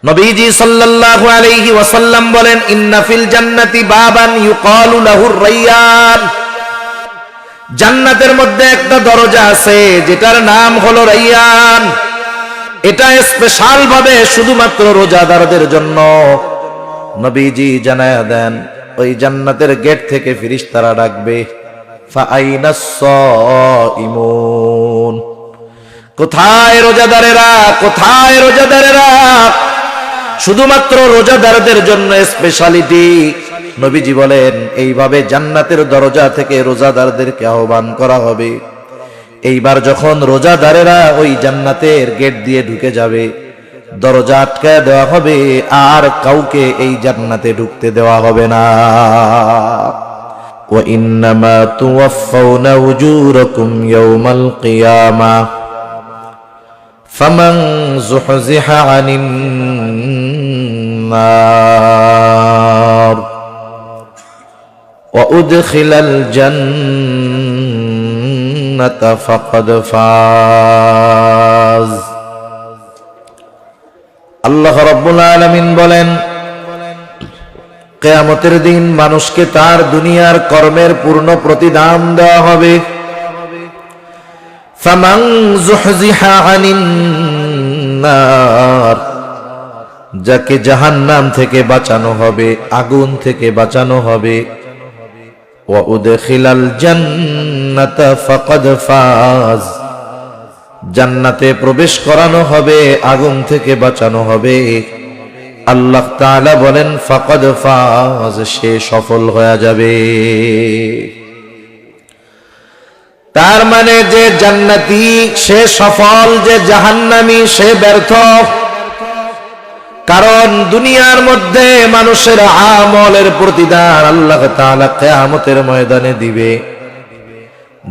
নবীজি সাল্লাল্লাহু আলাইহি ওয়াসাল্লাম বলেন, ইন্না ফিল জান্নাতি বাবান ইউকালু লাহুর রায়্যান। জান্নাতের মধ্যে একটা দরজা আছে যেটার নাম হলো রায়্যান। এটা স্পেশাল ভাবে শুধুমাত্র রোজাদারদের জন্য। নবীজি জানায়া দেন, ওই জান্নাতের গেট থেকে ফেরেশতারা ডাকবে, ফাআইনাস সাইমুন, কোথায় রোজাদারেরা, কোথায় রোজাদারেরা? শুধুমাত্র রোজাদারদের জন্য স্পেশালিটি। নবীজি বলেন, এইভাবে জান্নাতের দরজা থেকে রোজাদারদেরকে আহ্বান করা হবে। এইবার যখন রোজাদারেরা ওই জান্নাতের গেট দিয়ে ঢুকে যাবে, দরজা আটকায় দেওয়া হবে, আর কাউকে এই জান্নাতে ঢুকতে দেওয়া হবে না। ওয়া ইন্নামা তুওয়াফাউনা উজুরাকুম ইয়াওমাল কিয়ামা ফামান যুহযিহা আনিন নার ওয়া উদখিলাল জান্নাতা ফাকাদ ফাজ। আল্লাহ রাব্বুল আলামিন বলেন, কিয়ামতের দিন মানুষকে তার দুনিয়ার কর্মের পূর্ণ প্রতিদান দেওয়া হবে। ফামান যুহযিহা আনিন নার, যাকে জাহান্নাম থেকে বাঁচানো হবে, আগুন থেকে বাঁচানো হবে। ওয়া উদখিলাল জান্নাতা ফাকাদ ফাজ, জান্নাতে প্রবেশ করানো হবে, আগুন থেকে বাঁচানো হবে। আল্লাহ তাআলা বলেন, ফাকাদ ফাজ, সে সফল হয়ে যাবে। তার মানে যে জান্নাতি সে সফল, যে জাহান্নামী সে ব্যর্থ। কারণ দুনিয়ার মধ্যে মানুষের আমলের প্রতিদান আল্লাহ তাআলা কিয়ামতের ময়দানে দিবে।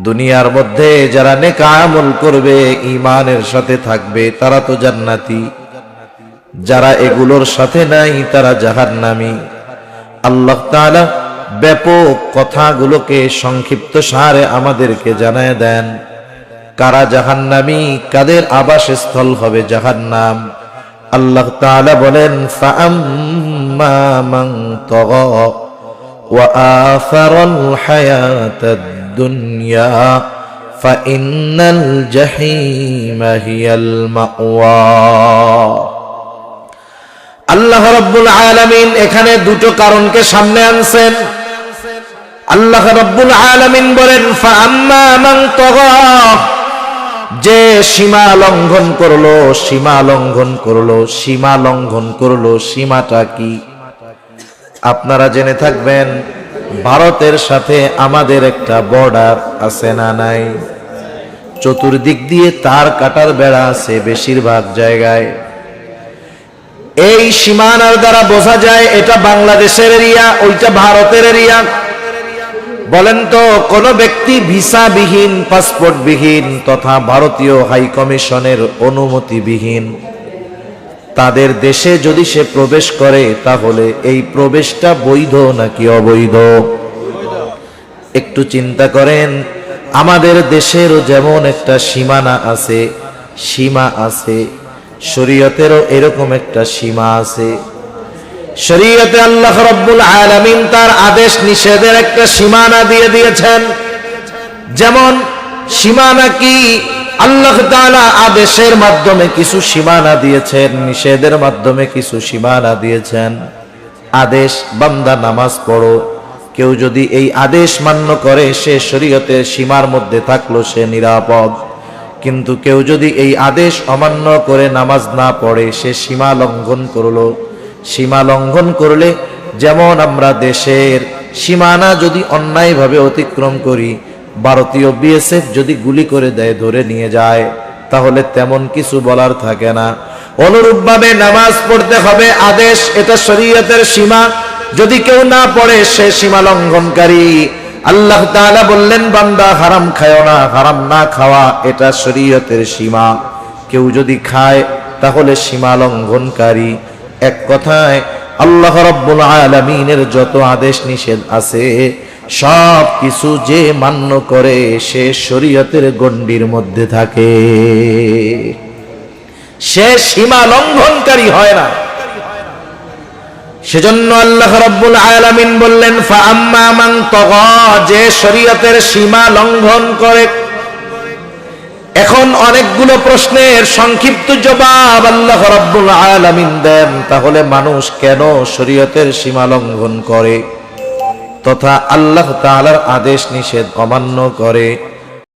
দুনিয়ার মধ্যে যারা নেক আমল করবে, ঈমানের সাথে থাকবে, তারা তো জান্নাতি। যারা এগুলোর সাথে নাই তারা জাহান্নামী। আল্লাহ তাআলা ব্যাপক কথাগুলোকে সংক্ষিপ্ত সারে আমাদেরকে জানায় দেন, কারা জাহান্নামী, কাদের আবাসস্থল হবে জাহান্নাম। আল্লাহ তাআলা বলেন, ফাআম্মা মান তাগা ওয়া আসারাল হায়াতাদ দুনিয়া ফাইন্নাল জাহিমা হিয়াল মাওয়া। আল্লাহ রাব্বুল আলামিন এখানে দুটো কারণকে সামনে আনছেন। আল্লাহ রাব্বুল আলামিন বলেন, ফাআম্মা মান তাগা, যে সীমা লঙ্ঘন করলো, সীমা লঙ্ঘন করলো, সীমা লঙ্ঘন করলো। সীমাটা কি? আপনারা জেনে থাকবেন, ভারতের সাথে আমাদের একটা বর্ডার আছে না নাই? চতুর্দিক দিয়ে তার কাটার বেড়া আছে বেশিরভাগ জায়গায়। এই সীমানার দ্বারা বোঝা যায় এটা বাংলাদেশের এরিয়া, ওইটা ভারতের এরিয়া। বলেন তো, কোন ব্যক্তি ভিসাবিহীন, পাসপোর্টবিহীন তথা ভারতীয় হাই কমিশনের অনুমতিবিহীন তাদের দেশে যদি সে প্রবেশ করে, তাহলে এই প্রবেশটা বৈধ নাকি অবৈধ? একটু চিন্তা করেন। আমাদের দেশেরও যেমন একটা সীমানা আছে, সীমা আছে, শরীয়তেরও এরকম একটা সীমা আছে। শরীয়তে আল্লাহ রাব্বুল আলামিন তার আদেশ নিষেধের একটা সীমানা দিয়ে দিয়েছেন। যেমন সীমানা কি? আল্লাহ তাআলা আদেশের মাধ্যমে কিছু সীমানা দিয়েছেন, নিষেধের মাধ্যমে কিছু সীমানা দিয়েছেন। আদেশ, বান্দা নামাজ পড়ো, কেউ যদি এই আদেশ মান্য করে সে শরীয়তের সীমার মধ্যে থাকলো, সে নিরাপদ। কিন্তু কেউ যদি এই আদেশ অমান্য করে নামাজ না পড়ে, সে সীমা লঙ্ঘন করলো। সীমা লঙ্ঘন করলে, যেমন আমরা দেশের সীমানা যদি অন্যায়ভাবে অতিক্রম করি, ভারতীয় বিএসএফ যদি গুলি করে দেয়, ধরে নিয়ে যায়, তাহলে তেমন কিছু বলার থাকে না। অনুরূপভাবে নামাজ পড়তে হবে, আদেশ, এটা শরীয়তের সীমা। যদি কেউ না পড়ে সে সীমা লঙ্ঘনকারী। আল্লাহ তাআলা বললেন, বান্দা হারাম খায়ও না, হারাম না খাওয়া এটা শরীয়তের সীমা। কেউ যদি খায় তাহলে সীমা লঙ্ঘনকারী। এক কথায় আল্লাহ রাব্বুল আলামিনের যত আদেশ নিষেধ আছে সব কিছু যে মান্য করে সে শরীয়তের গণ্ডির মধ্যে থাকে, সে সীমা লঙ্ঘনকারী হয় না। সেজন্য আল্লাহ রাব্বুল আলামিন বললেন ফাআম্মা মান তাগা, যে শরীয়তের সীমা লঙ্ঘন করে। এখন অনেকগুলো প্রশ্নের সংক্ষিপ্ত জবাব আল্লাহ রাব্বুল আলামিন দেন। তাহলে মানুষ কেন শরীয়তের সীমা লঙ্ঘন করে তথা আল্লাহ তাআলার আদেশ নিষেধ অমান্য করে?